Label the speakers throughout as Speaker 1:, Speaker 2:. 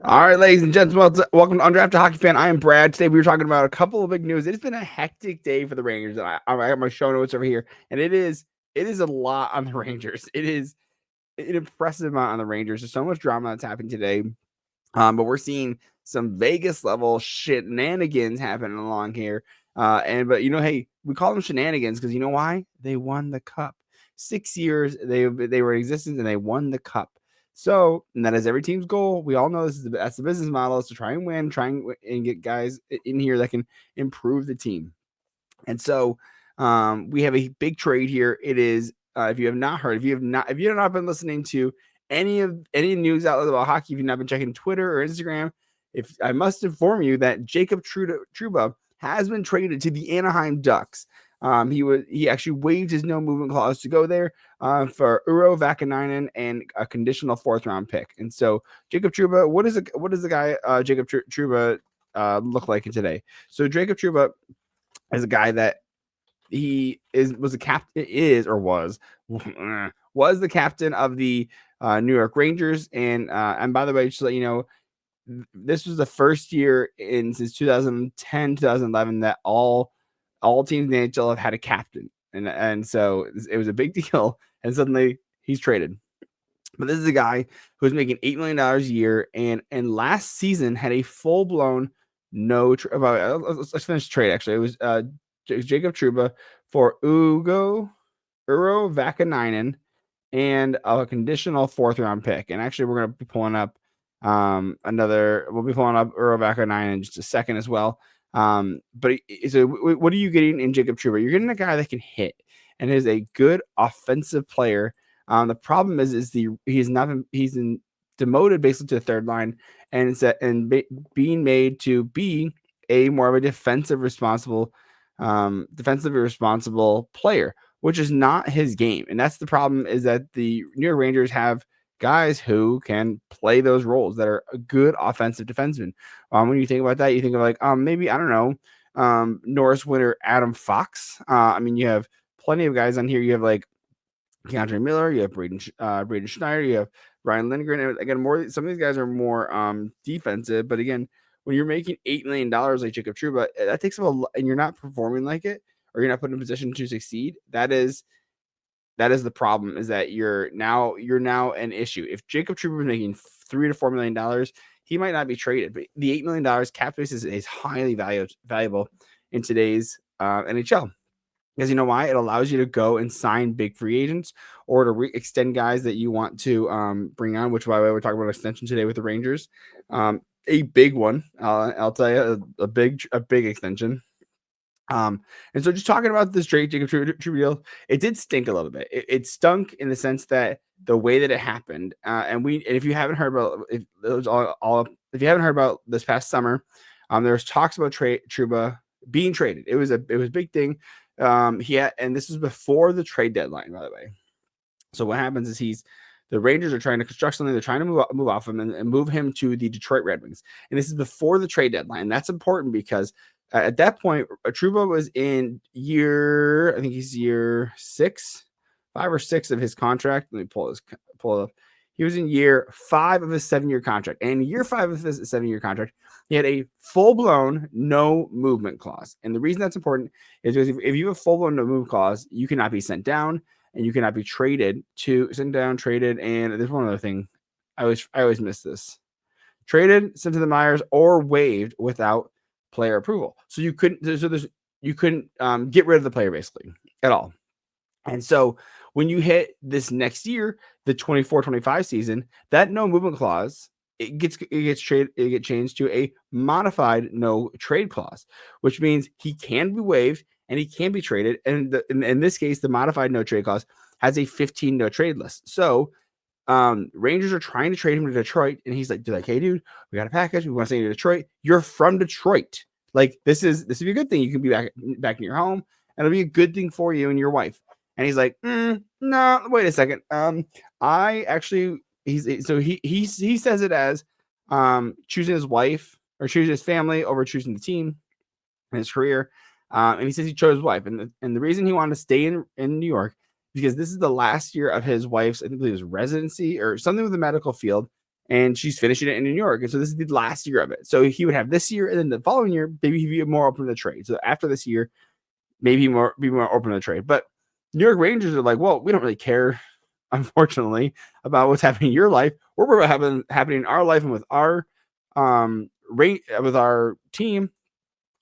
Speaker 1: All right, ladies and gentlemen, welcome to Undrafted Hockey Fan. I am Brad. Today we were talking about a couple of big news. It's been a hectic day for the Rangers. I got my show notes over here, and it is a lot on the Rangers. It is an impressive amount on the Rangers. There's so much drama that's happening today, but we're seeing some Vegas level shenanigans happening along here. But hey, we call them shenanigans because you know why? They won the cup. 6 years they were in existence and they won the cup. So, and that is every team's goal. We all know that's the business model is to try and win, and get guys in here that can improve the team. And so, we have a big trade here. It is if you have not been listening to any news outlets about hockey, if you've not been checking Twitter or Instagram, if I must inform you that Jacob Trouba has been traded to the Anaheim Ducks. He actually waived his no movement clause to go there for Urho Vaakanainen and a conditional 4th round pick. And so Jacob Trouba, what is the guy Jacob Trouba look like in today? So Jacob Trouba is a guy that was the captain of the New York Rangers, and by the way, just to let you know, this was the first year since 2010, 2011 that all teams in the NHL have had a captain, and so it was a big deal. And suddenly he's traded. But this is a guy who was making $8 million a year, and last season had a full blown let's finish the trade. Actually, it was Jacob Trouba for Urho Vaakanainen and a conditional 4th round pick. And actually, we're going to be pulling up Urho Vaakanainen in just a second as well. But so what are you getting in Jacob Trouba? You're getting a guy that can hit and is a good offensive player. The problem is he's demoted basically to the third line and being made to be a more of a defensively responsible player, which is not his game. And that's the problem, is that the New York Rangers have guys who can play those roles that are a good offensive defenseman. When you think about that, you think of like maybe, I don't know, Norris winner Adam Fox. You have plenty of guys on here. You have like Keandre Miller, you have Braden Schneider, you have Ryan Lindgren. And again, some of these guys are more defensive, but again, when you're making $8 million like Jacob Trouba, that takes up a lot, and you're not performing like it, or you're not put in a position to succeed. That is the problem, is that you're now an issue. If Jacob Trouba was making $3 to $4 million, he might not be traded. But the $8 million cap space is highly valuable in today's NHL. Because you know why? It allows you to go and sign big free agents, or to extend guys that you want to bring on, which, by the way, we're talking about extension today with the Rangers. A big one, I'll tell you, a big extension. And so just talking about this Jacob Trouba deal, it did stink a little bit. It stunk in the sense that the way that it happened, and if you haven't heard about if you haven't heard about this past summer, there was talks about Trouba being traded. It was a big thing. And this was before the trade deadline, by the way. So what happens is the Rangers are trying to construct something. They're trying to move off him and move him to the Detroit Red Wings. And this is before the trade deadline. That's important because at that point, Trouba was in year 5 or 6 of his contract. Let me pull it up. He was in year 5 of his 7-year contract. And in year 5 of his 7-year contract, he had a full-blown no movement clause. And the reason that's important is because if you have a full-blown no movement clause, you cannot be sent down, and you cannot be traded. And there's one other thing. I always miss this. Traded, sent to the Myers, or waived without player approval. So you couldn't get rid of the player basically at all. And so when you hit this next year, the 24-25 season, that no movement clause, it gets changed to a modified no trade clause, which means he can be waived and he can be traded. And in this case, the modified no trade clause has a 15 no trade list. So Rangers are trying to trade him to Detroit, and he's like, hey, dude, we got a package. We want to send you to Detroit. You're from Detroit. Like, this would be a good thing. You can be back in your home, and it'll be a good thing for you and your wife. And he's like, no, wait a second. He says it as choosing his wife or choosing his family over choosing the team and his career. And he says he chose his wife. And the reason he wanted to stay in New York, because this is the last year of his wife's, I think it was residency or something with the medical field. and she's finishing it in New York. And so this is the last year of it. So he would have this year, and then the following year, maybe he'd be more open to the trade. So after this year, maybe be more open to the trade. But New York Rangers are like, well, we don't really care, unfortunately, about what's happening in your life. We're about happening in our life and with our with our team.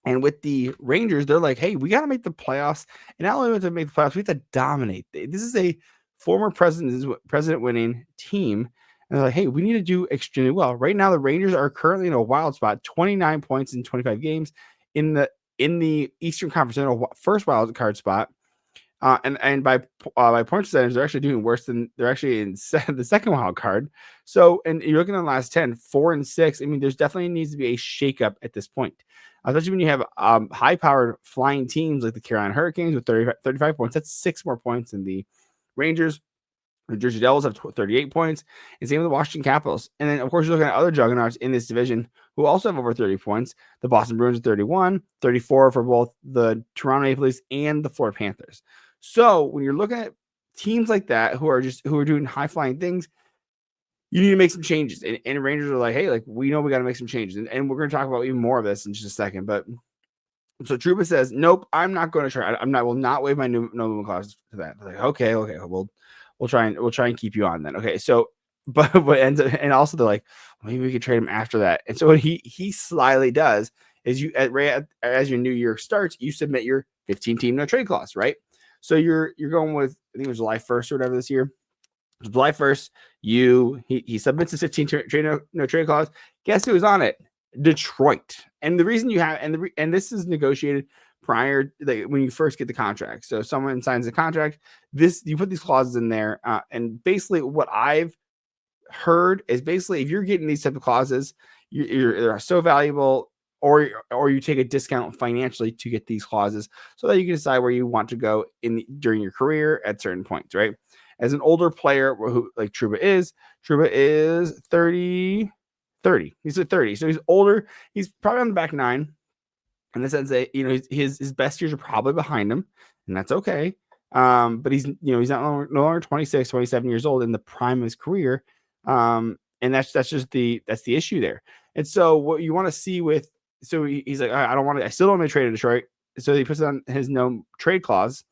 Speaker 1: And with the Rangers, they're like, hey, we got to make the playoffs. And not only to make the playoffs, we have to dominate. This is a former president winning team. And they're like, hey, we need to do extremely well. Right now, the Rangers are currently in a wild spot, 29 points in 25 games in the Eastern Conference, in a first wild card spot. And by point percentage, they're actually doing worse than they're actually in the second wild card. So, and you're looking at the last 10, 4-6. I mean, there's definitely needs to be a shakeup at this point, especially when you have high-powered flying teams like the Carolina Hurricanes with 35 points. That's 6 more points than the Rangers. The Jersey Devils have 38 points, and same with the Washington Capitals. And then, of course, you're looking at other juggernauts in this division who also have over 30 points. The Boston Bruins are 31, 34 for both the Toronto Maple Leafs and the Florida Panthers. So when you're looking at teams like that who are doing high-flying things, you need to make some changes. And Rangers are like, hey, like we know we got to make some changes. And we're going to talk about even more of this in just a second. But so Trouba says, nope, I'm not going to try. Will not waive my no movement clause to that. Like, okay, we'll try and keep you on then. Okay, so but what ends up, and also they're like, maybe we could trade him after that. And so what he slyly does is as your new year starts, you submit your 15-team no trade clause, right? So you're going with, I think it was July 1st or whatever this year. July 1st, he submits a 15 no trade clause. Guess who was on it? Detroit. And the reason you have and this is negotiated prior, like when you first get the contract. So someone signs the contract, you put these clauses in there, and basically what I've heard is basically if you're getting these type of clauses, they're so valuable, or you take a discount financially to get these clauses so that you can decide where you want to go during your career at certain points, right? As an older player who like Trouba is 30. He's at 30. So he's older. He's probably on the back nine in the sense that, his best years are probably behind him, and that's okay. But he's no longer 26, 27 years old in the prime of his career. And that's just the issue there. And so what you want to see he's like, I still don't want to trade to Detroit. So he puts on his no trade clause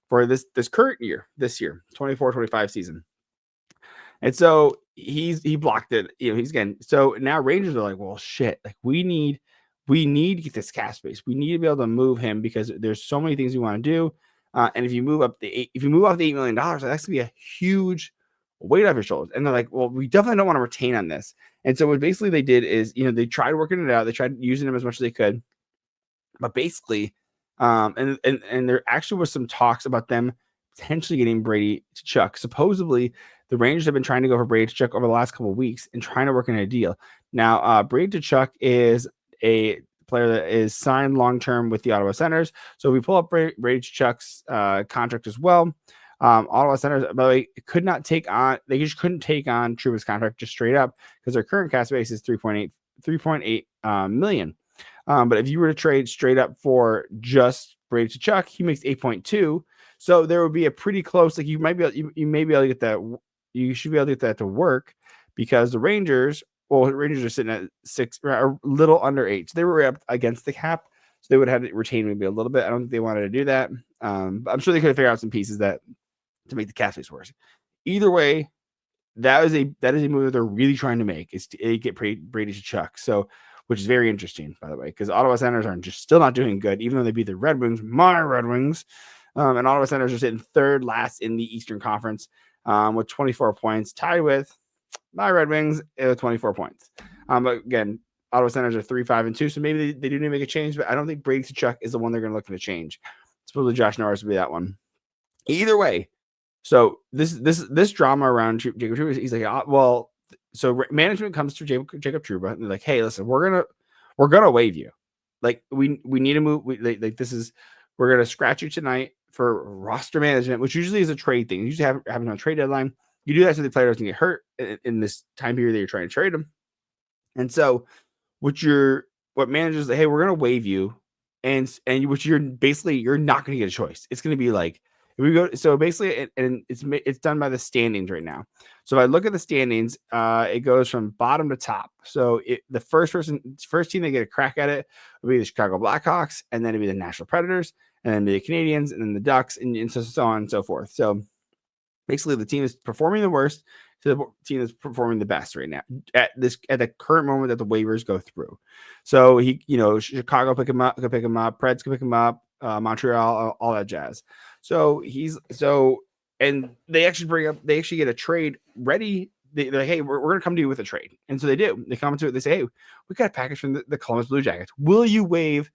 Speaker 1: for this current year, 24-25 season. And so he blocked it. He's getting, so now Rangers are like, well, shit, like we need to get this cap space. We need to be able to move him because there's so many things we want to do. And if you move off the $8 million, that's gonna be a huge weight off your shoulders. And they're like, well, we definitely don't want to retain on this. And so what basically they did is, they tried working it out. They tried using him as much as they could, but basically, and there actually was some talks about them potentially getting Brady Tkachuk. Supposedly, the Rangers have been trying to go for Brady Tkachuk over the last couple of weeks and trying to work in a deal. Now, Brady Tkachuk is a player that is signed long-term with the Ottawa Senators. So if we pull up Brady Tkachuk's contract as well, Ottawa Senators, by the way, they just couldn't take on Trouba's contract just straight up because their current cap space is 3.8 million. But if you were to trade straight up for just Brady Tkachuk, he makes 8.2. So there would be a pretty close, like you may be able to get that. You should be able to get that to work because the Rangers are sitting at 6, or a little under 8. So they were up against the cap. So they would have to retain maybe a little bit. I don't think they wanted to do that. But I'm sure they could have figured out some pieces to make the cap space worse. Either way, that is a move that they're really trying to make, is to get Brady Tkachuk. So, which is very interesting, by the way, because Ottawa Senators are just still not doing good, even though they beat the Red Wings, my Red Wings. And Ottawa Senators are sitting third last in the Eastern Conference with 24 points, tied with my Red Wings with 24 points. But again, Ottawa Senators are 3-5-2, so maybe they do need to make a change, but I don't think Brady Tkachuk is the one they're going to look to change. Supposedly Josh Norris would be that one. Either way, so this drama around Jacob Trouba, he's like, so management comes to Jacob Trouba and they're like, hey, listen, we're gonna waive you. Like we need to move. We're gonna scratch you tonight for roster management, which usually is a trade thing. You usually happen on a trade deadline. You do that so the player doesn't get hurt in this time period that you're trying to trade them. And so what managers like, hey, we're gonna waive you, and which you're not gonna get a choice. It's gonna be like, If we go, so basically, and it's done by the standings right now. So if I look at the standings, it goes from bottom to top. So the first team that get a crack at it will be the Chicago Blackhawks, and then it'll be the Nashville Predators, and then the Canadiens, and then the Ducks, and so on and so forth. So basically, the team is performing the worst to the team that's performing the best right now at the current moment that the waivers go through. So Chicago could pick him up, Preds could pick him up, Montreal, all that jazz. So and they actually get a trade ready. They're like, hey, we're going to come to you with a trade. And so they do. They come to it. They say, hey, we got a package from the Columbus Blue Jackets. Will you waive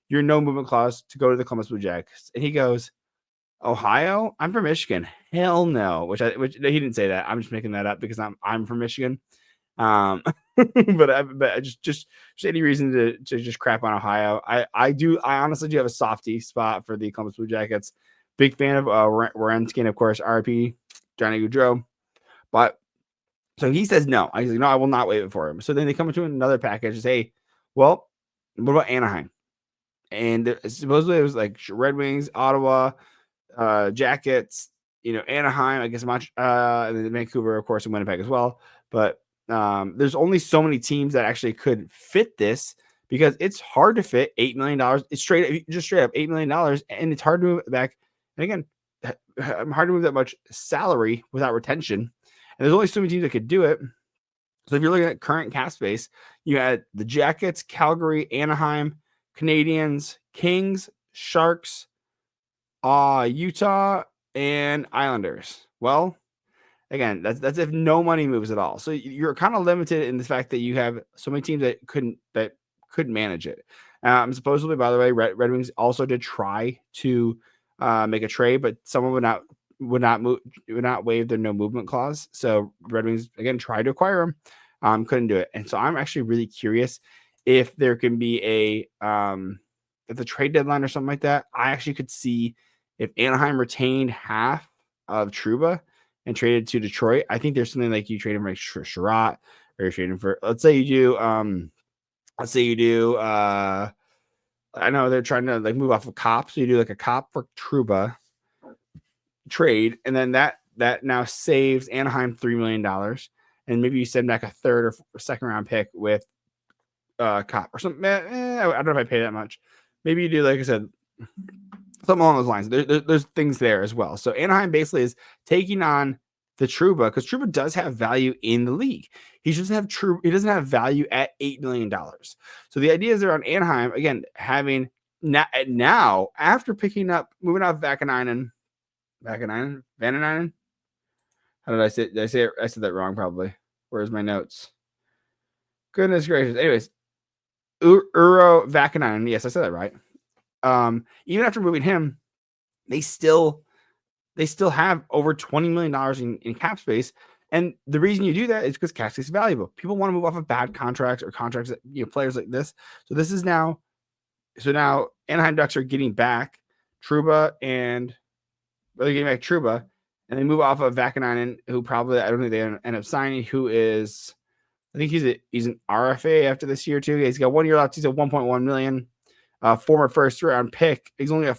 Speaker 1: your no movement clause to go to the Columbus Blue Jackets? And he goes, Ohio? I'm from Michigan. Hell no. Which he didn't say that. I'm just making that up because I'm from Michigan. But just any reason to just crap on Ohio. I honestly do have a softie spot for the Columbus Blue Jackets. Big fan of Werenski, of course, RP, Johnny Gaudreau. But so he says no. He's like, no, I will not waive it for him. So then they come into another package and say, well, what about Anaheim? And supposedly it was like Red Wings, Ottawa, Jackets, Anaheim, I guess, and then Vancouver, of course, and Winnipeg as well. But there's only so many teams that actually could fit this because it's hard to fit $8 million. It's straight up $8 million, and it's hard to move it back. And again, hard to move that much salary without retention. And there's only so many teams that could do it. So if you're looking at current cap space, you had the Jackets, Calgary, Anaheim, Canadiens, Kings, Sharks, Utah, and Islanders. Well, again, that's if no money moves at all. So you're kind of limited in the fact that you have so many teams that couldn't manage it. Supposedly, by the way, Red Wings also did try to make a trade, but someone would not waive their no movement clause. So Red Wings again tried to acquire him, couldn't do it. And so I'm actually really curious if there can be at the trade deadline or something like that. I actually could see if Anaheim retained half of Trouba and traded to Detroit. I think there's something like you trade him for Sherratt, or you trade him for, let's say you do, I know they're trying to like move off of Cop. So you do like a Cop for Trouba trade. And then that now saves Anaheim $3 million. And maybe you send back a third or second round pick with Cop or something. I don't know if I pay that much. Maybe you do, like I said, something along those lines. There's things there as well. So Anaheim basically is taking on the Trouba because Trouba does have value in the league. He doesn't have value at $8 million. So the idea is they're on Anaheim again, having now after moving up Vaakanainen. How did I say? Did I say it? I said that wrong probably. Where's my notes? Goodness gracious. Anyways, Urho Vaakanainen. Yes, I said that right. Even after moving him, they still have over $20 million in cap space. And the reason you do that is because cap space is valuable. People want to move off of bad contracts or contracts that, players like this. So now Anaheim Ducks are getting back Trouba and they move off of Vaakanainen, who probably, I don't think they end up signing, who is, I think he's an RFA after this year too. He's got 1 year left. He's at $1.1 million. Former first round pick. He's only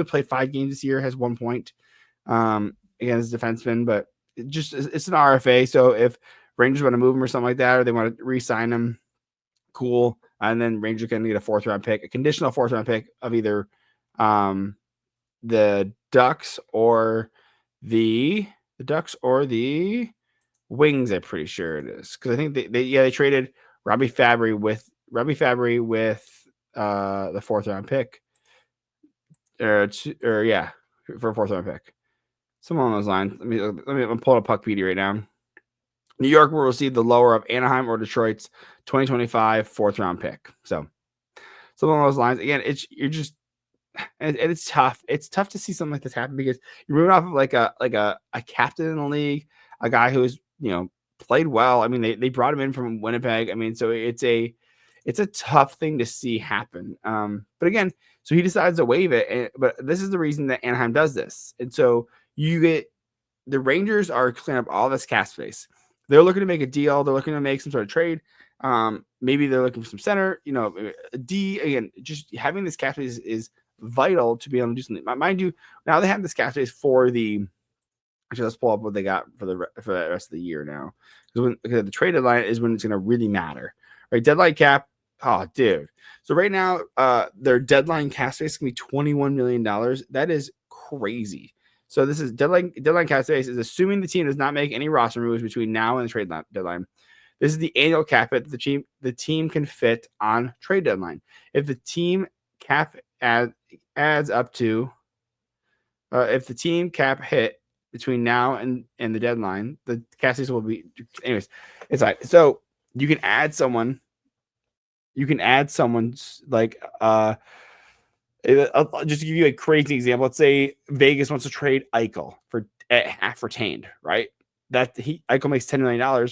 Speaker 1: played 5 games this year, has 1 point against defenseman, but it's an RFA. So if Rangers want to move him or something like that, or they want to re-sign him, cool. And then Rangers can get a 4th round pick, a conditional 4th round pick of either the Ducks or the Wings. I'm pretty sure it is, because I think they traded Robbie Fabry with the 4th round pick, for a 4th round pick. Something along those lines. Let me pull up Puckpedia right now. New York will receive the lower of Anaheim or Detroit's 2025 4th round pick. So something along those lines. Again, it's tough. It's tough to see something like this happen because you're moving off of like a captain in the league, a guy who's played well. I mean, they brought him in from Winnipeg. I mean, so it's a tough thing to see happen. But again, so he decides to waive it. But this is the reason that Anaheim does this. And so the Rangers are clearing up all this cap space. They're looking to make a deal. They're looking to make some sort of trade. Maybe they're looking for some center. D, again, just having this cap space is vital to be able to do something. Mind you, now they have this cap space for the. Actually, let's pull up what they got for the rest of the year now. Because the trade deadline is when it's going to really matter, right? Deadline cap. Oh, dude. So right now, their deadline cap space is going to be $21 million. That is crazy. So this is deadline cap space is assuming the team does not make any roster moves between now and the trade deadline. This is the annual cap that the team can fit on trade deadline. If the team cap adds up to, if the team cap hit between now and the deadline, the cap space will be. Anyways, it's fine. So you can add someone. You can add someone's like I'll just give you a crazy example. Let's say Vegas wants to trade Eichel at half retained, right? Eichel makes $10 million.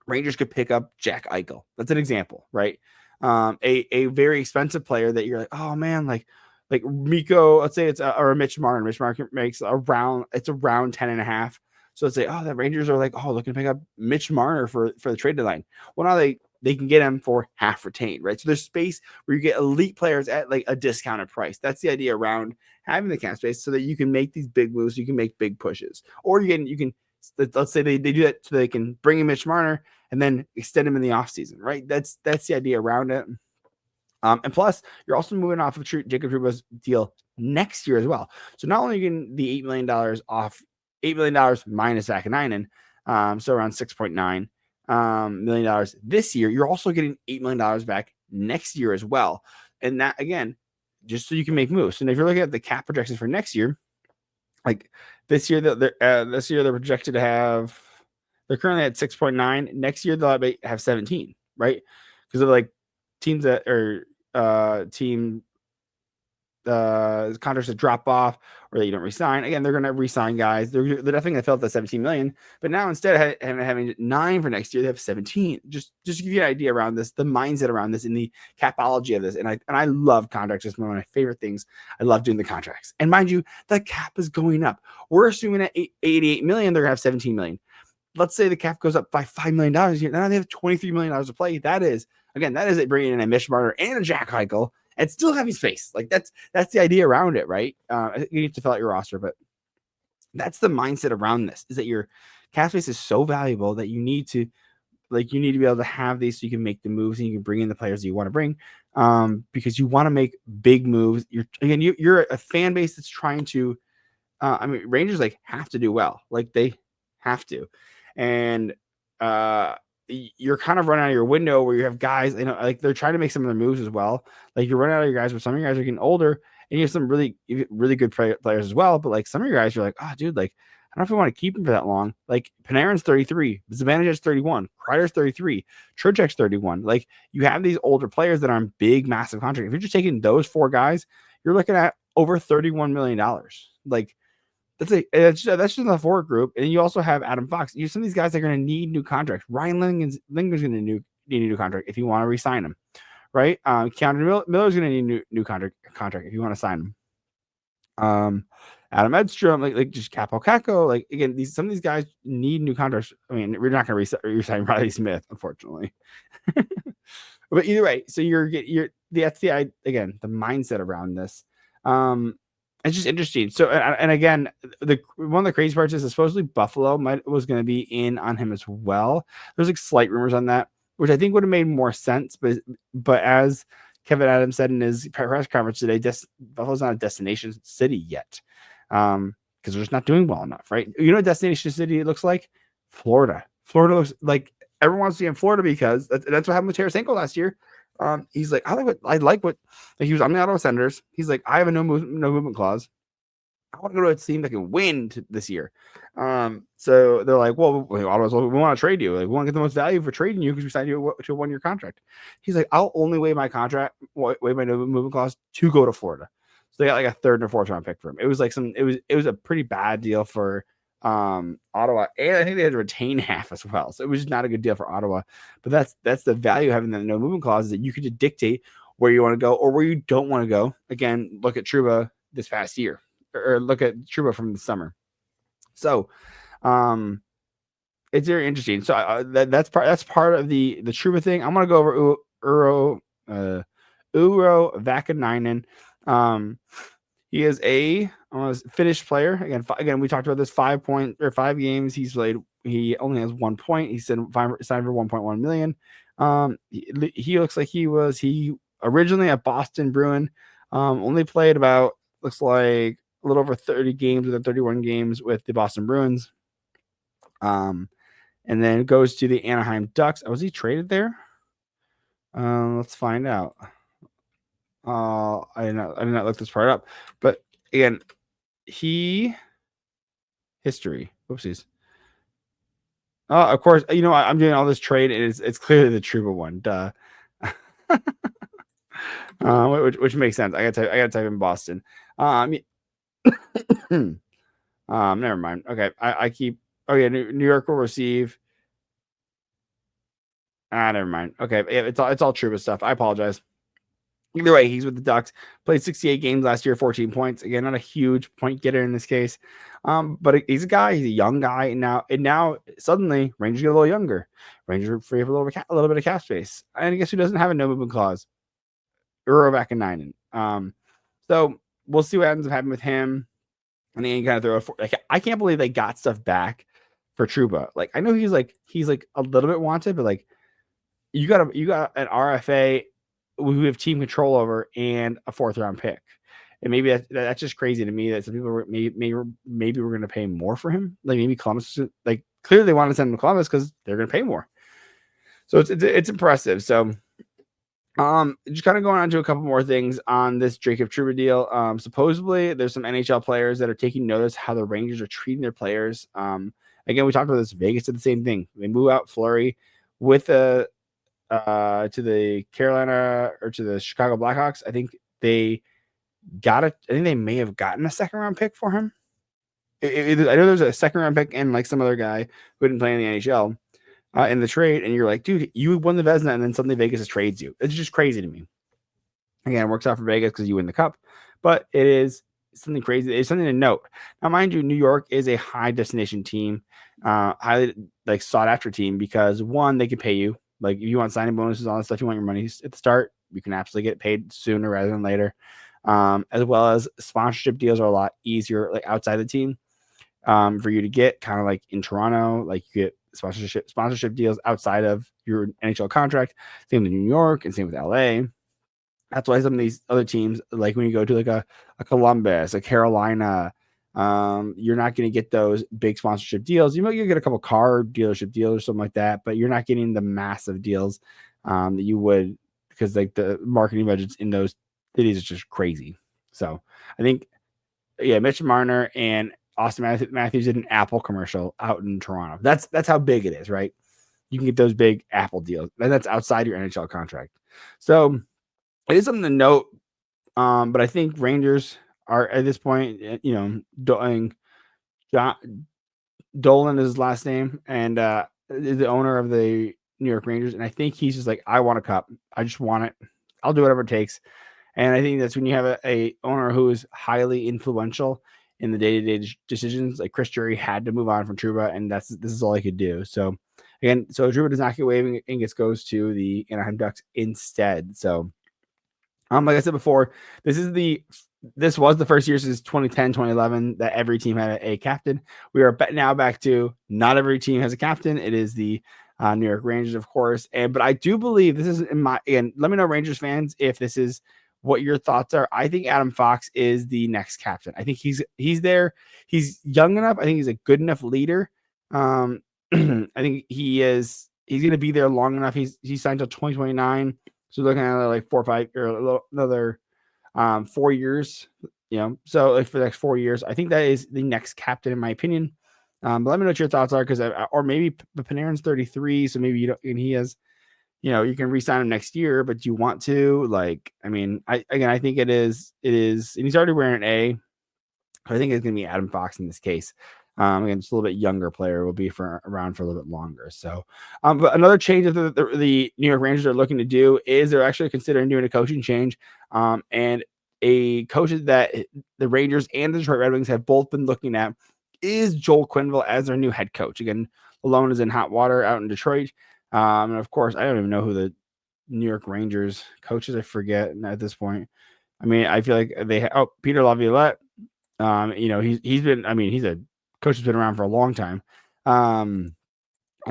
Speaker 1: Rangers could pick up Jack Eichel. That's an example, right? A very expensive player that you're like, oh man, like Mikko. Let's say it's or a Mitch Martin. Mitch Martin makes around 10.5. So let's say, oh, the Rangers are like, oh, looking to pick up Mitch Marner for the trade deadline. Well, now they can get him for half retained, right? So there's space where you get elite players at like a discounted price. That's the idea around having the cap space so that you can make these big moves, you can make big pushes. Or you can let's say they do that so they can bring in Mitch Marner and then extend him in the offseason, right? That's the idea around it. And plus, you're also moving off of Jacob Trouba's deal next year as well. So not only are you getting the $8 million off, $8 million minus Vaakanainen, so around $6.9 million this year, you're also getting $8 million back next year as well. And that, again, just so you can make moves. And if you're looking at the cap projections for next year, like this year, they're projected to have, they're currently at 6.9. Next year, they'll have 17, right? Because of like teams that are contracts that drop off or that you don't resign. Again, they're going to resign guys. They're definitely going to fill up that 17 million. But now instead of having 9 for next year, they have 17. Just to give you an idea around this, the mindset around this, and the capology of this. And I love contracts. It's one of my favorite things. I love doing the contracts. And mind you, the cap is going up. We're assuming at 88 million, they're going to have 17 million. Let's say the cap goes up by $5 million a year. Now they have $23 million to play. That is it bringing in a Mitch Marner and a Jack Eichel and still having space. Like that's the idea around it, right? You need to fill out your roster, but that's the mindset around this, is that your cap space is so valuable that you need to be able to have these so you can make the moves and you can bring in the players that you want to bring, because you want to make big moves. You're a fan base that's trying to, Rangers like have to do well. Like they have to. And you're kind of running out of your window where you have guys, like they're trying to make some of their moves as well. Like you're running out of your guys, where some of your guys are getting older, and you have some really, really good players as well. But like some of your guys, you're like, oh, dude, like I don't know if I want to keep him for that long. Like Panarin's 33, Zibanejad's 31, Kreider's 33, Trocheck's 31. Like you have these older players that are on big, massive contracts. If you're just taking those 4 guys, you're looking at over $31 million. Like that's just in the forward group. And you also have Adam Fox. Some of these guys are going to need new contracts. Ryan Linger's going to need a new contract if you want to re-sign him, right? Keanu Miller's going to need a new contract if you want to sign him. Adam Edstrom, like just Capo Caco, like again, some of these guys need new contracts. I mean, we're not going to re-sign Riley Smith, unfortunately. But either way, so that's the mindset around this. It's just interesting. So, and again, one of the crazy parts is that supposedly Buffalo was going to be in on him as well. There's like slight rumors on that, which I think would have made more sense. But as Kevin Adams said in his press conference today, Buffalo's not a destination city yet, because they're just not doing well enough, right? You know what destination city it looks like? Florida. Florida looks like everyone wants to be in Florida because that's what happened with Tarasenko last year. He's like, he was on the Ottawa Senators. He's like, I have a no movement clause. I want to go to a team that can win this year. So they're like, well, Ottawa's, we want to trade you. Like, we want to get the most value for trading you because we signed you to a 1-year contract. He's like, I'll only waive my no movement clause to go to Florida. So they got like a 3rd and 4th round pick for him. It was like it was a pretty bad deal for Ottawa, and I think they had to retain half as well, so it was just not a good deal for Ottawa. But that's the value of having the no movement clause, is that you could just dictate where you want to go or where you don't want to go. Again, look at Trouba this past year, or look at Trouba from the summer. So it's very interesting. So that's part of the Trouba thing. I'm gonna go over Urho Vaakanainen. He is a finished player. Again, we talked about this 5 games he's played. He only has 1 point. He signed for 1.1 million. He looks like he originally at Boston Bruin. Only played about, looks like a little over 30 games with 31 games with the Boston Bruins. And then goes to the Anaheim Ducks. Was he traded there? Let's find out. I did not look this part up, but again, history. Whoopsies. Of course, I'm doing all this trade, and it's clearly the Trouba one. Duh. Which makes sense. I gotta type in Boston. Never mind. Okay, I keep. Oh yeah, New York will receive. Never mind. Okay, yeah, it's all Trouba stuff. I apologize. Either way, he's with the Ducks. Played 68 games last year, 14 points. Again, not a huge point getter in this case, but he's a guy. He's a young guy, and now suddenly Rangers get a little younger. Rangers free up a little bit of cap space, and I guess who doesn't have a no movement clause? Urho Vaakanainen. So we'll see what ends up happening with him. And then you kind of throw I can't believe they got stuff back for Trouba. Like, I know he's like a little bit wanted, but like you got an RFA who we have team control over and a 4th round pick. And maybe that's just crazy to me that some people maybe we're going to pay more for him. Like maybe Columbus, like clearly they want to send him to Columbus because they're going to pay more. So it's impressive. So just kind of going on to a couple more things on this Jacob Trouba deal. Supposedly there's some NHL players that are taking notice how the Rangers are treating their players. Again, we talked about this. Vegas did the same thing. They move out Fleury with to the Carolina or to the Chicago Blackhawks. I think they may have gotten a 2nd round pick for him. I know there's a 2nd round pick and like some other guy who didn't play in the NHL in the trade, and you're like, dude, you won the Vezina, and then suddenly Vegas trades you. It's just crazy to me. Again, it works out for Vegas because you win the cup, but it is something crazy. It's something to note. Now, mind you, New York is a high destination team, highly like sought after team because one, they can pay you. Like if you want signing bonuses, all that stuff, you want your money at the start, you can absolutely get paid sooner rather than later. As well as sponsorship deals are a lot easier, like outside the team, for you to get, kind of like in Toronto, like you get sponsorship deals outside of your NHL contract. Same with New York and same with LA. That's why some of these other teams, like when you go to like a Columbus, a Carolina, you're not going to get those big sponsorship deals. You might get a couple car dealership deals or something like that, but you're not getting the massive deals that you would, because like the marketing budgets in those cities is just crazy. So I think, yeah, Mitch Marner and Austin Matthews did an Apple commercial out in Toronto. That's how big it is, right? You can get those big Apple deals, and that's outside your NHL contract. So it is something to note. But I think Rangers are at this point, Dolan is his last name, and the owner of the New York Rangers. And I think he's just like, I want a cup. I just want it. I'll do whatever it takes. And I think that's when you have a owner who is highly influential in the day-to-day decisions. Like Chris Drury had to move on from Trouba, and this is all he could do. So again, Trouba does not get waiving, and goes to the Anaheim Ducks instead. So like I said before, this was the first year since 2010, 2011 that every team had a captain. We are now back to not every team has a captain. It is the New York Rangers, of course. But I do believe this is again, let me know, Rangers fans, if this is what your thoughts are. I think Adam Fox is the next captain. I think he's there. He's young enough. I think he's a good enough leader. I think he's going to be there long enough. He's signed till 2029. So looking at like 4 or 5 or another 4 years, so like for the next 4 years, I think that is the next captain, in my opinion. But let me know what your thoughts are, because or maybe Panarin's 33, so maybe you don't, and he has, you can re-sign him next year, but you want to, like, I mean, I think it is, and he's already wearing an A. I think it's going to be Adam Fox in this case. Again, just a little bit younger player, will be around for a little bit longer. So, but another change that the New York Rangers are looking to do is they're actually considering doing a coaching change. And a coach that the Rangers and the Detroit Red Wings have both been looking at is Joel Quenneville as their new head coach. Again, Malone is in hot water out in Detroit. And of course, I don't even know who the New York Rangers coaches. I forget at this point. I mean, I feel like Peter Laviolette. He's been. I mean, he's a coach that's been around for a long time. And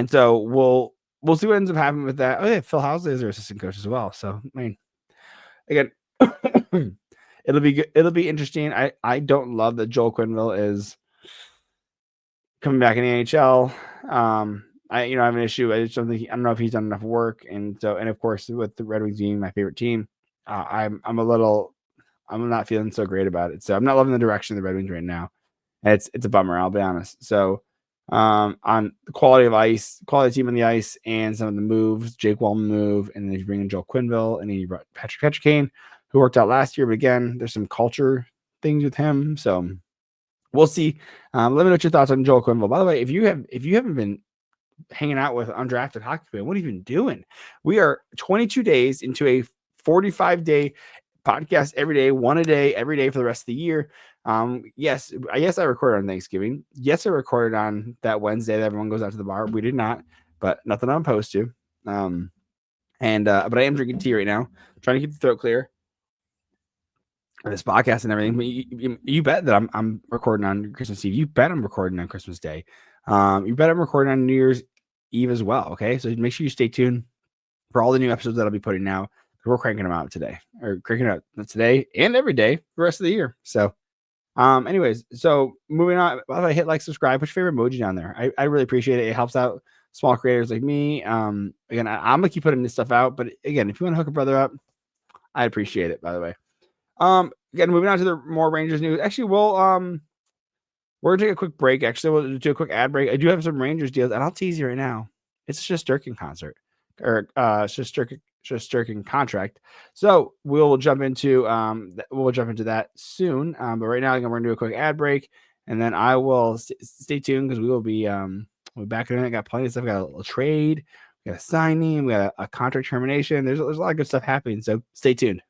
Speaker 1: so we'll see what ends up happening with that. Oh yeah, Phil Housley is their assistant coach as well. So I mean, again, it'll be good. It'll be interesting. I don't love that Joel Quenneville is coming back in the NHL. I have an issue. I just don't think I don't know if he's done enough work. And of course with the Red Wings being my favorite team, I'm not feeling so great about it. So I'm not loving the direction of the Red Wings right now. It's a bummer, I'll be honest. So on the quality of team on the ice and some of the moves, Jake Wallman move, and then you bring in Joel Quenneville, and then you brought Patrick Tkachuk, who worked out last year, but again, there's some culture things with him. So we'll see. Let me know what your thoughts on Joel Quenneville. By the way, if you haven't been hanging out with Undrafted Hockey Fan, what have you been doing? We are 22 days into a 45-day podcast every day, one a day, every day for the rest of the year. Yes, I recorded on Thanksgiving. Yes, I recorded on that Wednesday that everyone goes out to the bar. We did not, but nothing I'm opposed to. But I am drinking tea right now, trying to keep the throat clear. This podcast and everything. But you bet that I'm recording on Christmas Eve. You bet I'm recording on Christmas Day. You bet I'm recording on New Year's Eve as well. Okay, so make sure you stay tuned for all the new episodes that I'll be putting out. We're cranking them out today, and every day for the rest of the year. So, anyways, so moving on. By the way, hit like, subscribe, put your favorite emoji down there. I really appreciate it. It helps out small creators like me. Again, I'm gonna keep putting this stuff out, but again, if you want to hook a brother up, I'd appreciate it. By the way, again, moving on to the more Rangers news. Actually, we're gonna take a quick break. Actually, we'll do a quick ad break. I do have some Rangers deals, and I'll tease you right now. It's a Shesterkin concert or Shesterkin contract. So we'll jump into that soon. But right now, we're gonna do a quick ad break, and then I will stay tuned because we will be we'll be back in it. Got plenty of stuff. We got a little trade. We got a signing. We got a contract termination. There's a lot of good stuff happening. So stay tuned.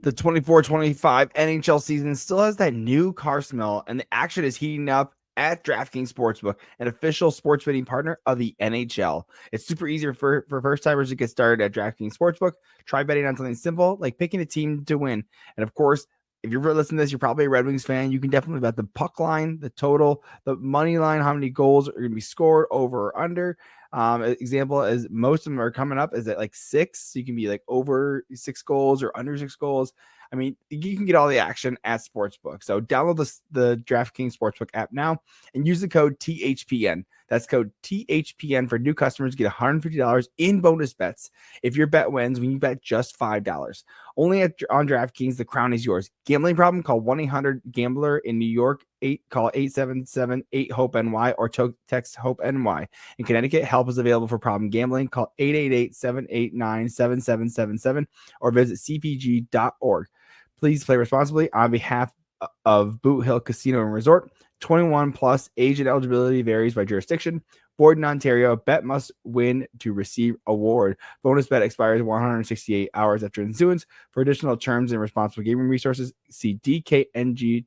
Speaker 1: The 24-25 NHL season still has that new car smell, and the action is heating up at DraftKings Sportsbook, an official sports betting partner of the NHL. It's super easy for first-timers to get started at DraftKings Sportsbook. Try betting on something simple like picking a team to win. And of course, if you're listening to this, you're probably a Red Wings fan. You can definitely bet the puck line, the total, the money line, how many goals are going to be scored over or under. Example is most of them are coming up is at like 6. So you can be like over 6 goals or under 6 goals. I mean, you can get all the action at Sportsbook. So download the DraftKings Sportsbook app now and use the code THPN. That's code THPN for new customers. Get $150 in bonus bets if your bet wins when you bet just $5. Only on DraftKings, the crown is yours. Gambling problem? Call 1-800-GAMBLER in New York. Call 877-8-HOPE-NY or text HOPE-NY. In Connecticut, help is available for problem gambling. Call 888-789-7777 or visit cpg.org. Please play responsibly on behalf of Boot Hill Casino and Resort. 21 plus, age and eligibility varies by jurisdiction. Void in Ontario. Bet must win to receive award. Bonus bet expires 168 hours after issuance. For additional terms and responsible gaming resources, see dkng.co/ice.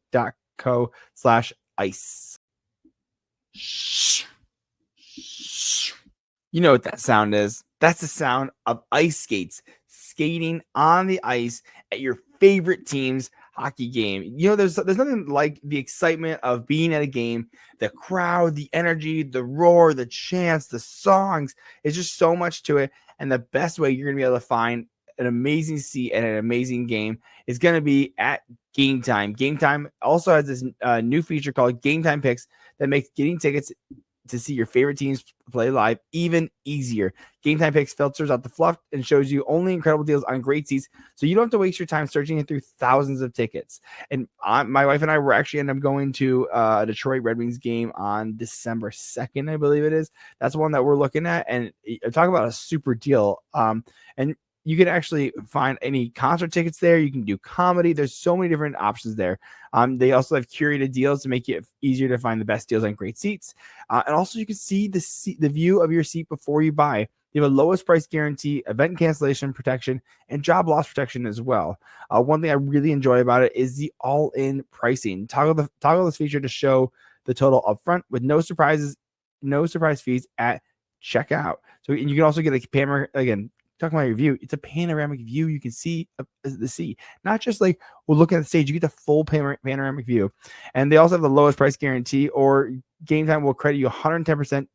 Speaker 1: You know what that sound is? That's the sound of ice skates skating on the ice at your favorite team's hockey game. You know, there's nothing like the excitement of being at a game, the crowd, the energy, the roar, the chants, the songs. It's just so much to it. And the best way you're going to be able to find an amazing seat and an amazing game is going to be at Game Time. Game Time also has this new feature called Game Time Picks that makes getting tickets to see your favorite teams play live even easier. Game Time Picks filters out the fluff and shows you only incredible deals on great seats, so you don't have to waste your time searching through thousands of tickets. And my wife and I were actually end up going to a Detroit Red Wings game on December 2nd, I believe it is. That's the one that we're looking at, and talk about a super deal. And you can actually find any concert tickets there. You can do comedy. There's so many different options there. They also have curated deals to make it easier to find the best deals on great seats. And also you can see the view of your seat before you buy. You have a lowest price guarantee, event cancellation protection, and job loss protection as well. One thing I really enjoy about it is the all-in pricing. Toggle this feature to show the total upfront with no surprise fees at checkout. So you can also get a camera, again, talking about your view, it's a panoramic view. You can see the sea, not just like we're looking at the stage. You get the full panoramic view, and they also have the lowest price guarantee. Or Game Time will credit you 110%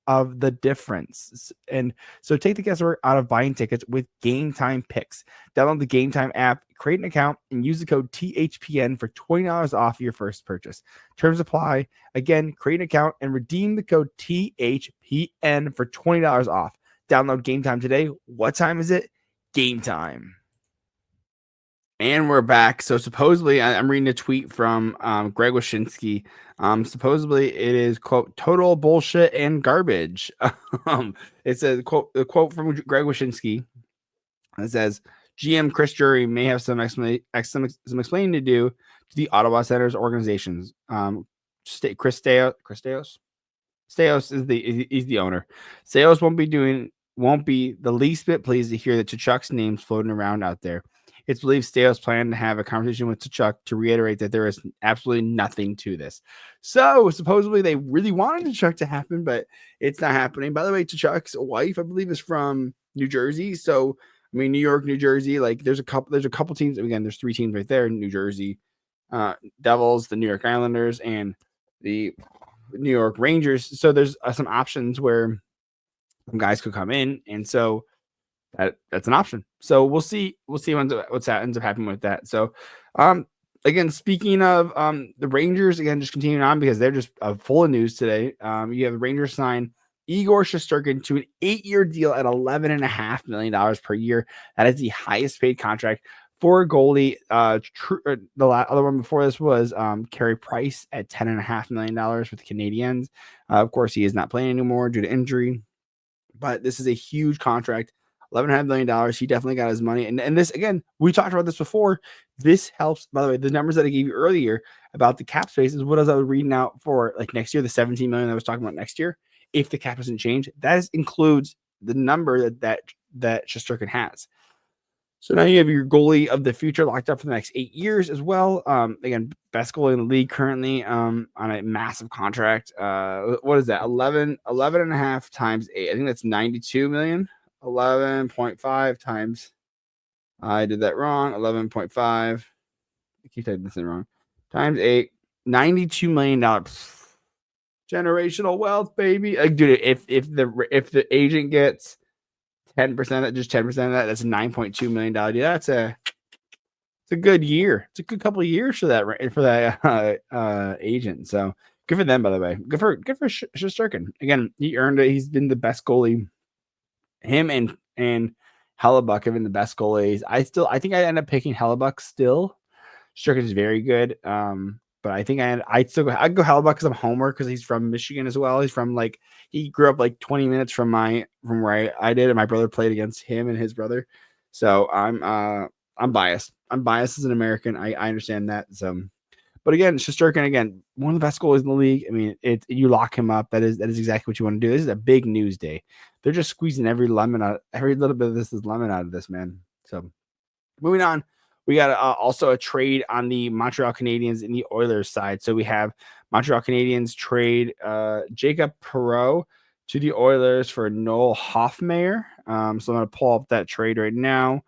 Speaker 1: of the difference. And so take the guesswork out of buying tickets with Game Time picks. Download the Game Time app, create an account, and use the code THPN for $20 off your first purchase. Terms apply. Again, create an account and redeem the code THPN for $20 off. Download Game Time today. What time is it? Game time. And we're back. So supposedly, I'm reading a tweet from Greg Wyshynski. Supposedly, it is, quote, total bullshit and garbage. It's a quote from Greg Wyshynski. It says, GM Chris Drury may have some explaining to do to the Ottawa Senators organizations. Chris Staios is the owner. Staios won't be the least bit pleased to hear that Tkachuk's name's floating around out there. It's believed Staios planned to have a conversation with Tkachuk to reiterate that there is absolutely nothing to this. So supposedly they really wanted Tkachuk to happen, but it's not happening. By the way, Tkachuk's wife, I believe, is from New Jersey. So I mean, New York, New Jersey, like there's a couple teams. Again, there's 3 teams right there: New Jersey Devils, the New York Islanders, and the New York Rangers. So there's some options where some guys could come in, and so that's an option. So we'll see what's ends up happening with that. So again, speaking of the Rangers, again, just continuing on because they're just full of news today. You have the Rangers sign Igor Shesterkin to an 8-year deal at $11.5 million per year. That is the highest paid contract for a goalie. The other one before this was Carey Price at $10.5 million with the Canadiens. Of course, he is not playing anymore due to injury, but this is a huge contract. $11.5 million. He definitely got his money. And this, again, we talked about this before. This helps. By the way, the numbers that I gave you earlier about the cap space is what I was reading out for like next year, the $17 million I was talking about next year. If the cap doesn't change, that includes the number that Shesterkin has. So now you have your goalie of the future locked up for the next 8 years as well. Again, best goalie in the league currently on a massive contract. What is that? 11 and a half times 8. I think that's 92 million. 11.5 times. I did that wrong. 11.5. I keep typing this in wrong. Times 8. $92 million. Generational wealth, baby. Like, dude, if the agent gets 10% of that, just 10% of that, that's a $9.2 million deal. It's a good year. It's a good couple of years for that agent. So good for them, by the way. Good for Shesterkin. Again, he earned it. He's been the best goalie. Him and Hellebuck have been the best goalies. I think I end up picking Hellebuck still. Shesterkin is very good. But I think I'd go Hellebuck because I'm homer because he's from Michigan as well. He's from he grew up like 20 minutes from where I did, and my brother played against him and his brother. So I'm biased. I'm biased as an American. I understand that. So, but again, Shesterkin, again, one of the best goalies in the league. I mean, you lock him up. That is exactly what you want to do. This is a big news day. They're just squeezing every little bit of this is lemon out of this, man. So moving on. We got also a trade on the Montreal Canadiens and the Oilers side. So we have Montreal Canadiens trade Jacob Perreault to the Oilers for Noel Hoefenmayer. So I'm going to pull up that trade right now.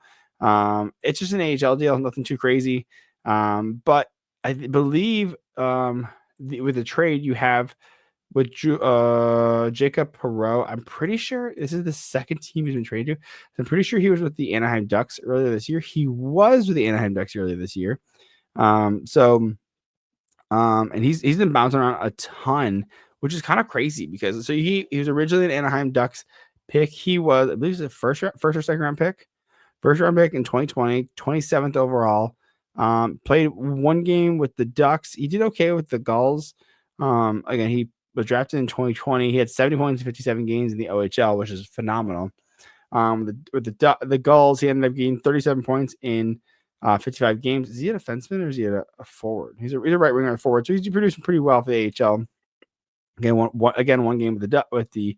Speaker 1: It's just an AHL deal, nothing too crazy. But I believe with the trade you have with Jacob Perreault, I'm pretty sure this is the second team he's been traded to. I'm pretty sure he was with the Anaheim Ducks earlier this year. He was with the Anaheim Ducks earlier this year. And he's been bouncing around a ton, which is kind of crazy because he was originally an Anaheim Ducks pick. He was, I believe, a first or second round pick. First round pick in 2020, 27th overall. Played one game with the Ducks. He did okay with the Gulls. Again, he was drafted in 2020. He had 70 points in 57 games in the OHL, which is phenomenal. With the Gulls, he ended up getting 37 points in 55 games. Is he a defenseman or is he a forward? He's a right winger forward, so he's producing pretty well for the AHL. Again, one game with the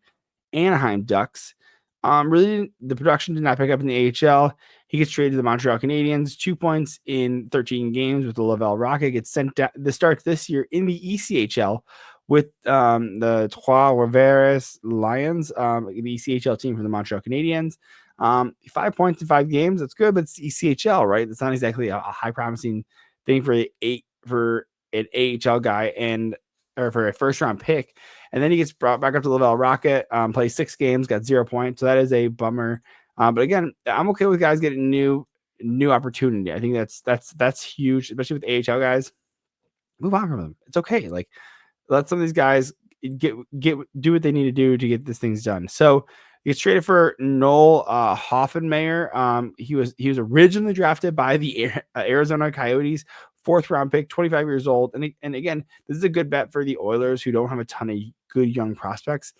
Speaker 1: Anaheim Ducks. Really, the production did not pick up in the AHL. He gets traded to the Montreal Canadiens. 2 points in 13 games with the Laval Rocket. Gets sent down. The starts this year in the ECHL with the Trois Rivieres Lions, the ECHL team from the Montreal Canadiens. 5 points in 5 games. That's good, but it's ECHL, right? That's not exactly a high promising thing for an AHL guy or for a first round pick. And then he gets brought back up to the Laval Rocket, plays 6 games, got 0 points. So that is a bummer. But again, I'm okay with guys getting new opportunity. I think that's huge, especially with AHL guys. Move on from them. It's okay. Like, let some of these guys do what they need to do to get these things done. So he gets traded for Noel Hoefenmayer. He was originally drafted by the Arizona Coyotes, 4th round pick, 25 years old. And again, this is a good bet for the Oilers, who don't have a ton of good young prospects.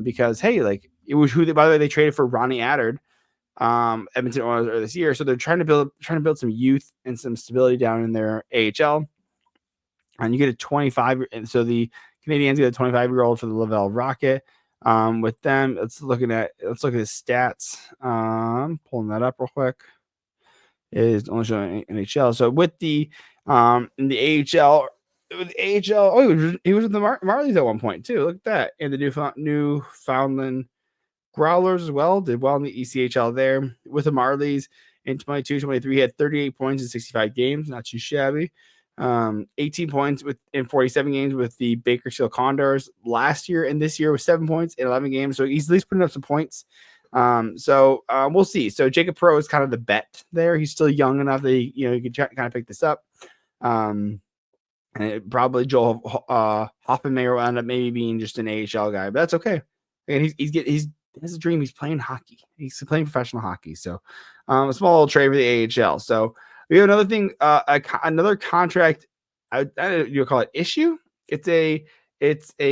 Speaker 1: Because hey, like, it was who by the way they traded for Ronnie Attard, Edmonton Oilers earlier this year. So they're trying to build some youth and some stability down in their AHL. And you get a 25, and so the Canadiens get a 25-year-old for the Laval Rocket. With them, let's look at his stats. Pulling that up real quick. It is only showing NHL. So with the in the AHL, he was with the Marlies at one point too. Look at that, and the Newfoundland Growlers as well. Did well in the ECHL there with the Marlies in 22-23. He had 38 points in 65 games, not too shabby. 18 points in 47 games with the Bakersfield Condors last year, and this year with 7 points in 11 games. So he's at least putting up some points. So we'll see. So Jacob Perreault is kind of the bet there. He's still young enough that he could kind of pick this up. And probably Joel Hoefenmayer will end up maybe being just an AHL guy, but that's okay. And he has a dream. He's playing hockey. He's playing professional hockey. So a small little trade for the AHL. So we have another thing, another contract. I don't know, you call it issue. It's a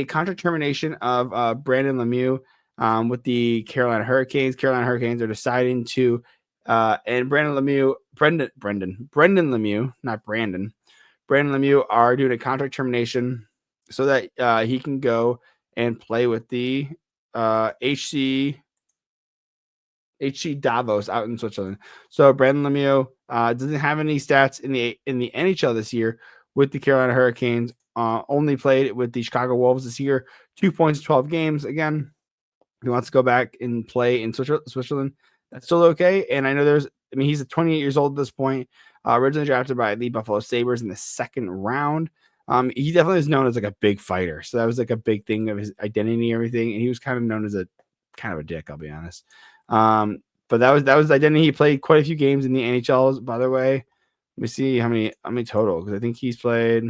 Speaker 1: contract termination of Brendan Lemieux with the Carolina Hurricanes. Carolina Hurricanes are deciding to and Brendan Lemieux, not Brandon. Brendan Lemieux are doing a contract termination so that he can go and play with the HC Davos out in Switzerland. So Brendan Lemieux doesn't have any stats in the NHL this year with the Carolina Hurricanes. Only played with the Chicago Wolves this year. 2 points, 12 games. Again, he wants to go back and play in Switzerland. That's still okay. And I know he's 28 years old at this point. Originally drafted by the Buffalo Sabres in the 2nd round. He definitely is known as like a big fighter. So that was like a big thing of his identity and everything. And he was kind of known as a dick, I'll be honest. But that was his identity. He played quite a few games in the NHL, by the way. Let me see how many total, because I think he's played,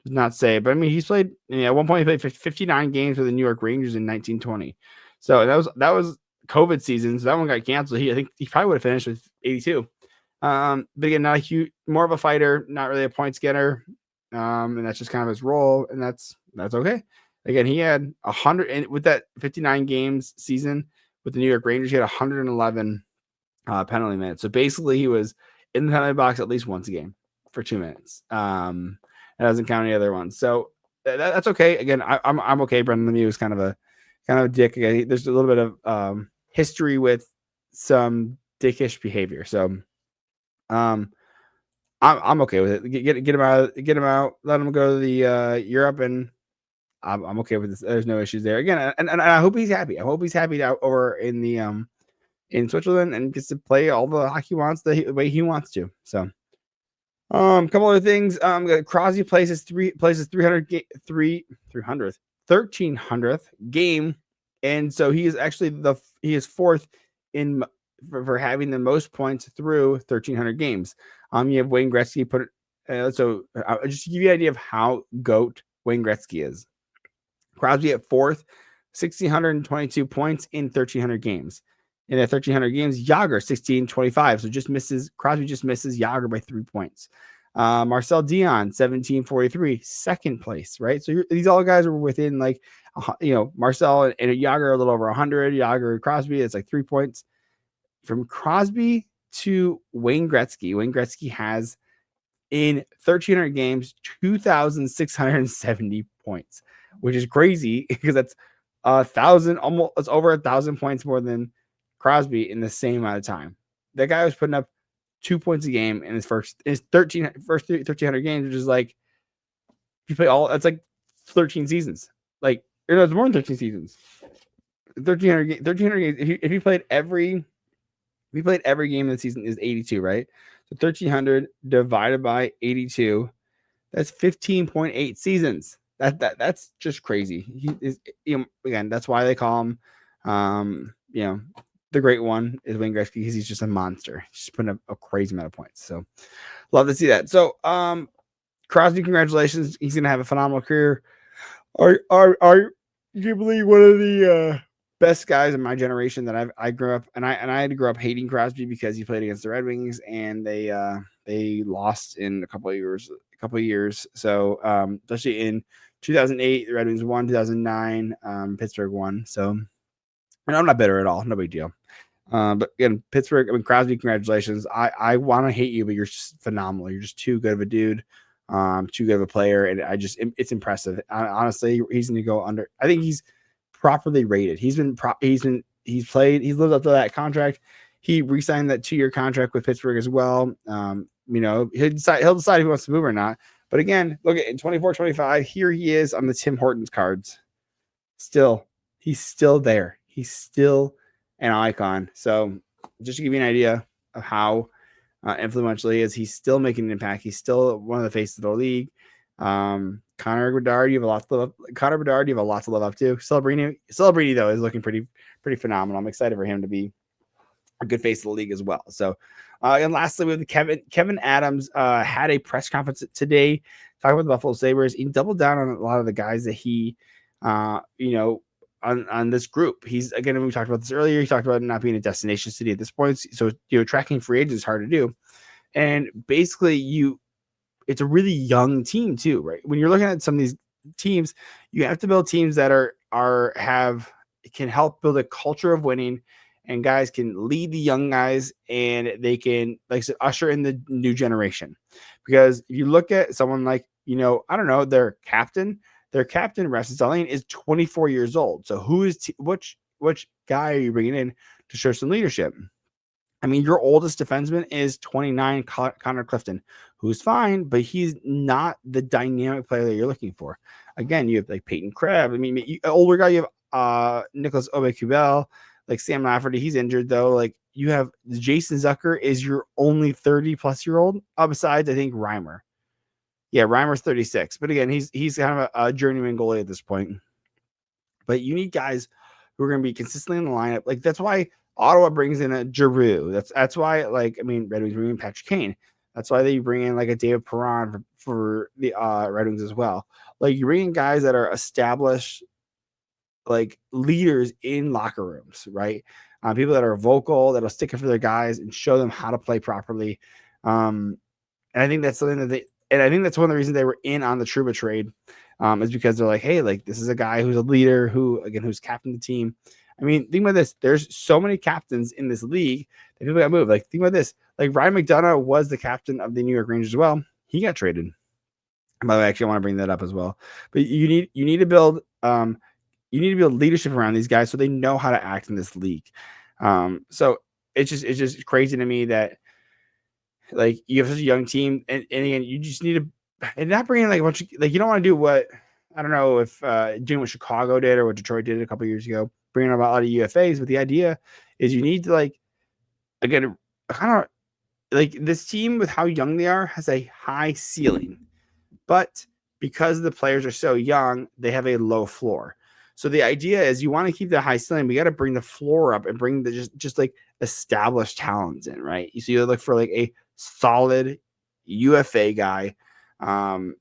Speaker 1: does not say, but I mean, he's played, at one point he played 59 games for the New York Rangers in 1920. So that was COVID season. So that one got canceled. I think he probably would have finished with 82. But again, not a huge, more of a fighter, not really a points getter. And that's just kind of his role, and that's okay. Again, he had 100, and with that 59 games season with the New York Rangers, he had 111 penalty minutes. So basically, he was in the penalty box at least once a game for 2 minutes. It doesn't count any other ones. So that's okay. Again, I'm okay. Brendan Lemieux is kind of a dick. Again, there's a little bit of history with some dickish behavior. So I'm okay with it. Get him out. Let him go to the Europe, and I'm okay with this. There's no issues there. Again, and I hope he's happy. I hope he's happy out over in the in Switzerland and gets to play all the hockey he wants the way he wants to. So, couple other things. Crosby plays his 1300th game, and so he is actually he is 4th in for having the most points through 1300 games. You have Wayne Gretzky put it. So just to give you an idea of how GOAT Wayne Gretzky is. Crosby at 4th, 1,622 points in 1,300 games. In that 1,300 games, Jágr 1,625. So Crosby just misses Jágr by 3 points. Marcel Dion 1,743, 2nd place, right? So these all guys were within Marcel and Jágr a little over 100. Jágr and Crosby, it's like 3 points. From Crosby to Wayne Gretzky. Wayne Gretzky has in 1,300 games 2,670 points, which is crazy because that's 1,000, almost, it's over 1,000 points more than Crosby in the same amount of time. That guy was putting up 2 points a game in his first 1,300 games, which is like, you play all, that's like 13 seasons. Like, it's more than 13 seasons. 1300 games. If you played every game of the season is 82, right? So 1300 divided by 82, that's 15.8 seasons. That's just crazy. He is, again, that's why they call him, the great one is Wayne Gretzky, because he's just a monster. He's just putting up a crazy amount of points. So love to see that. So Crosby, congratulations. He's gonna have a phenomenal career. Are you believe one of the best guys in my generation that I grew up, and I had to grow up hating Crosby because he played against the Red Wings and they lost in a couple of years. So especially in 2008, the Red Wings won. 2009, Pittsburgh won. So, and I'm not bitter at all. No big deal. But again, Pittsburgh, Crosby, congratulations. I want to hate you, but you're just phenomenal. You're just too good of a dude, too good of a player. And it's impressive. Honestly, he's going to go under. I think he's properly rated. He's lived up to that contract. He re-signed that 2-year contract with Pittsburgh as well. He'll decide if he wants to move or not. But again, look at in 24-25, here he is on the Tim Hortons cards. He's still there. He's still an icon. So just to give you an idea of how influential he is, he's still making an impact. He's still one of the faces of the league. Connor Bedard, you have a lot to live up to. Celebrini though is looking pretty phenomenal. I'm excited for him to be a good face of the league as well. So, and lastly, with Kevin Adams had a press conference today talking about the Buffalo Sabres. He doubled down on a lot of the guys that he, on this group. He's, again, we talked about this earlier. He talked about not being a destination city at this point. So, tracking free agents is hard to do. And basically it's a really young team too, right? When you're looking at some of these teams, you have to build teams that can help build a culture of winning, and guys can lead the young guys, and they can, like I said, usher in the new generation. Because if you look at someone like, their captain Rasmus Dahlin is 24 years old. So which guy are you bringing in to show some leadership? Your oldest defenseman is 29, Connor Clifton, who's fine, but he's not the dynamic player that you're looking for. Again, you have like Peyton Krebs. Older guy, you have Nicholas Aube-Kubel, like Sam Lafferty. He's injured though. Like you have Jason Zucker is your only 30-plus-year-old, besides I think Reimer. Yeah, Reimer's 36, but again, he's kind of a journeyman goalie at this point. But you need guys who are going to be consistently in the lineup. Like that's why Ottawa brings in a Giroux. That's why, Red Wings bring in Patrick Kane. That's why they bring in like a David Perron for the Red Wings as well. Like you bring in guys that are established, like leaders in locker rooms, right? People that are vocal, that'll stick up for their guys and show them how to play properly. And I think that's something I think that's one of the reasons they were in on the Trouba trade, is because they're like, hey, like this is a guy who's a leader who's captain the team. Think about this. There's so many captains in this league that people got moved. Like, think about this. Like, Ryan McDonough was the captain of the New York Rangers as well. He got traded. By the way, actually, I want to bring that up as well. But you need to build leadership around these guys so they know how to act in this league. So it's just crazy to me that like you have such a young team, and again, you just need to, and not bring in like a bunch of, like, you don't want to do what, I don't know if doing what Chicago did or what Detroit did a couple years ago, bringing about a lot of UFAs. But the idea is you need to, like, again, kind of like this team with how young they are has a high ceiling, but because the players are so young, they have a low floor. So the idea is you want to keep the high ceiling. We got to bring the floor up and bring the just like established talents in, right? So you look for like a solid UFA guy, bring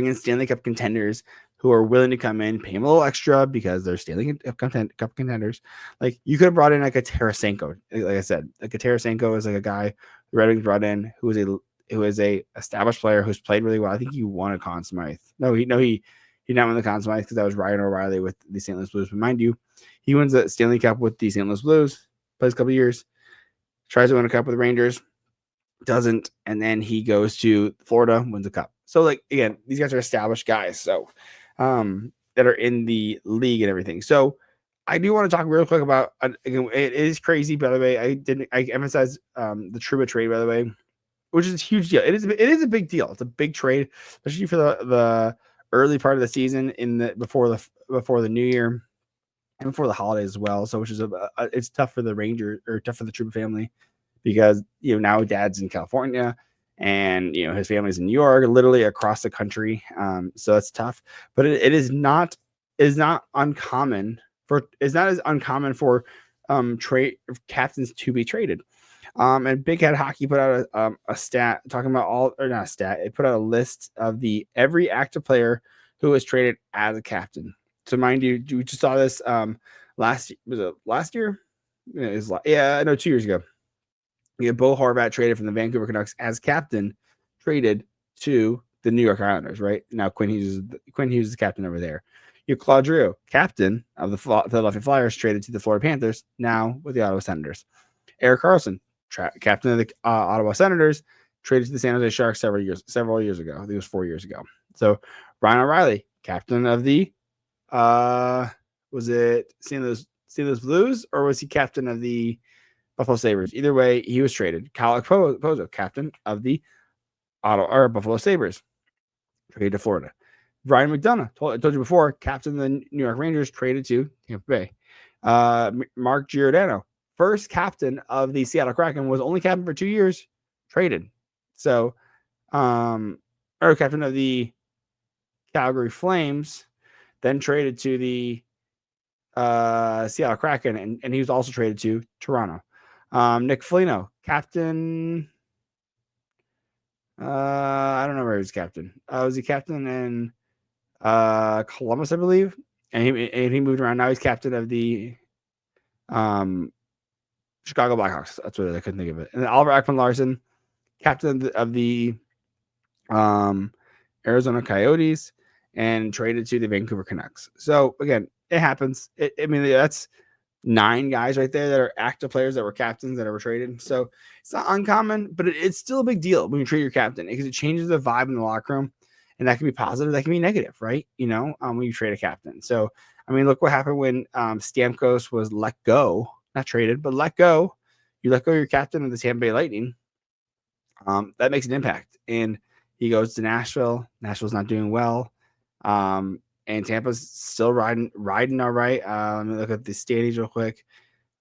Speaker 1: in Stanley Cup contenders who are willing to come in, pay them a little extra because they're Stanley Cup contenders. Like you could have brought in like a Tarasenko. Like I said, like a Tarasenko is like a guy the Red Wings brought in who is a established player who's played really well. I think he won a Conn Smythe. He not won the Conn Smythe because that was Ryan O'Reilly with the St. Louis Blues. But mind you, he wins the Stanley Cup with the St. Louis Blues, plays a couple years, tries to win a cup with the Rangers, doesn't, and then he goes to Florida, wins a cup. So, like, again, these guys are established guys, so that are in the league and everything. So I do want to talk real quick about, again, it is crazy, by the way. I emphasize the Trouba trade, by the way, which is a huge deal. It is a big deal. It's a big trade, especially for the early part of the season before before the new year and before the holidays as well. So, which is it's tough for the Rangers or tough for the Trouba family because now Dad's in California and his family's in New York, literally across the country. So that's tough. But it is not uncommon it's not as uncommon for trade captains to be traded. And Big Head Hockey put out a stat talking about not a stat. It put out a list of every active player who was traded as a captain. So mind you, we just saw this last year? 2 years ago. We had Bo Horvat traded from the Vancouver Canucks as captain, traded to the New York Islanders. Right now, Quinn Hughes is the captain over there. You have Claude Giroux, captain of the Philadelphia Flyers, traded to the Florida Panthers, now with the Ottawa Senators. Erik Karlsson, captain of the Ottawa Senators, traded to the San Jose Sharks several years ago. I think it was 4 years ago. So Ryan O'Reilly, captain of the was it St. Louis Blues, or was he captain of the Buffalo Sabres? Either way, he was traded. Kyle Okposo, captain of the Buffalo Sabres, traded to Florida. Ryan McDonough, I told you before, captain of the New York Rangers, traded to Tampa Bay. Mark Giordano, first captain of the Seattle Kraken, was only captain for 2 years, traded. So, or captain of the Calgary Flames, then traded to the Seattle Kraken, and he was also traded to Toronto. Nick Foligno, captain. I don't know where he was captain. Was he captain in Columbus, I believe? And he moved around. Now he's captain of the Chicago Blackhawks. That's what I couldn't think of it. And then Oliver Ekman-Larsson, captain of the Arizona Coyotes, and traded to the Vancouver Canucks. So again, it happens. That's 9 guys right there that are active players that were captains that were traded. So it's not uncommon, but it's still a big deal when you trade your captain because it changes the vibe in the locker room, and that can be positive, that can be negative, right? When you trade a captain. So look what happened when Stamkos was let go, not traded, but let go. You let go of your captain of the Tampa Bay Lightning. That makes an impact, and he goes to Nashville. Nashville's not doing well. And Tampa's still riding all right. Let me look at the standings real quick.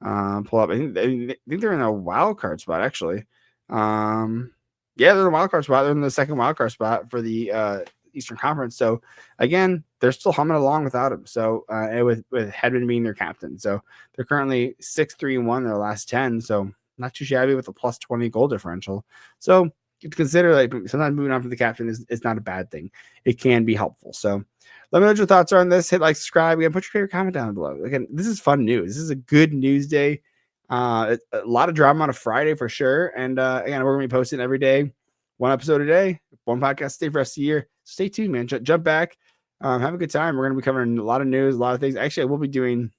Speaker 1: Pull up. I think they're in a wild card spot, actually. Yeah, they're in a wild card spot. They're in the second wild card spot for the Eastern Conference. So again, they're still humming along without him. So with Hedman being their captain, so they're currently 6-3-1 their last 10. So not too shabby with a plus 20 goal differential. So you consider sometimes moving on from the captain is not a bad thing. It can be helpful. So let me know what your thoughts are on this. Hit like, subscribe. Again, put your favorite comment down below. Again, this is fun news. This is a good news day. A lot of drama on a Friday for sure. And again, we're going to be posting every day, 1 episode a day, 1 podcast a day for the rest of the year. Stay tuned, man. Jump back. Have a good time. We're going to be covering a lot of news, a lot of things. Actually, I will be doing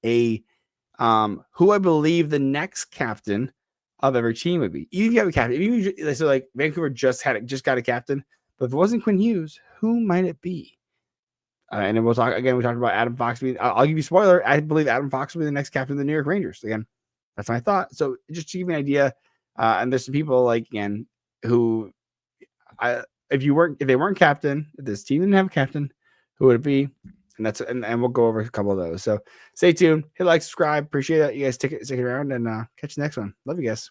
Speaker 1: a who I believe the next captain of every team would be. Even if you have a captain, so like Vancouver just got a captain, but if it wasn't Quinn Hughes, who might it be? And then we'll talk again. We talked about Adam Fox. I'll give you a spoiler. I believe Adam Fox will be the next captain of the New York Rangers. Again, that's my thought. So just to give you an idea, and there's some people who, if they weren't captain, if this team didn't have a captain, who would it be? And we'll go over a couple of those. So stay tuned. Hit like, subscribe. Appreciate that you guys sticking around, and catch you next one. Love you guys.